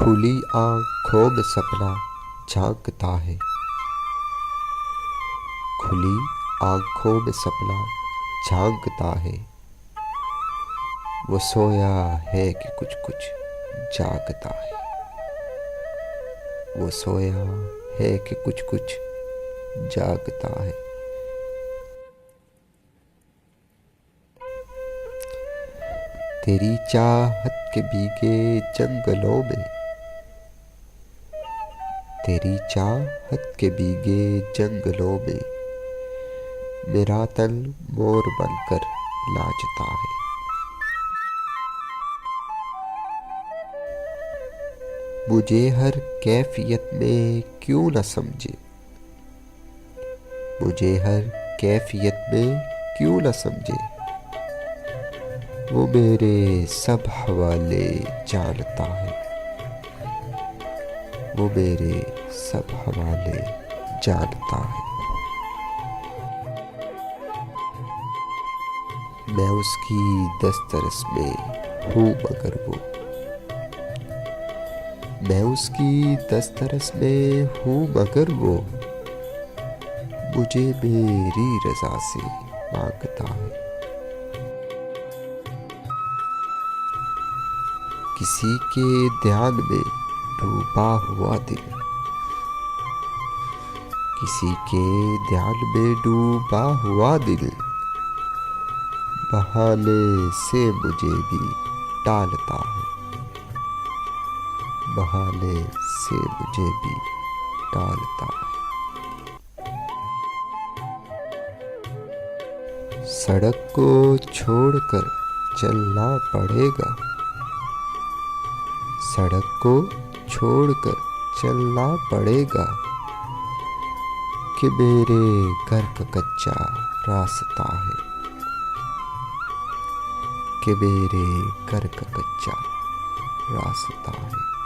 खुली आंखों में सपना झांकता है, खुली आंखों में सपना झांकता है। वो सोया है कि कुछ कुछ जागता है, वो सोया है कि कुछ कुछ जागता है। तेरी चाहत के भीगे जंगलों में, तेरी चाहत के भीगे जंगलों में मेरा तन मोर बनकर नाचता है। मुझे हर कैफियत में क्यों न समझे, मुझे हर कैफियत में क्यों न समझे। वो मेरे सब हवाले जानता है, वो मेरे सब हवाले जानता है। मैं उसकी दस्तरस में हूँ मगर वो, मैं उसकी दस्तरस में हूँ मगर वो मुझे मेरी रज़ा से मांगता है। किसी के ध्यान में डूबा हुआ दिल, किसी के ध्यान में डूबा हुआ दिल बहाने से मुझे भी टालता है, बहाने से मुझे भी टालता है। सड़क को छोड़कर चलना पड़ेगा, सड़क को छोड़कर चलना पड़ेगा कि मेरे घर का कच्चा रास्ता है, कि मेरे घर का कच्चा रास्ता है।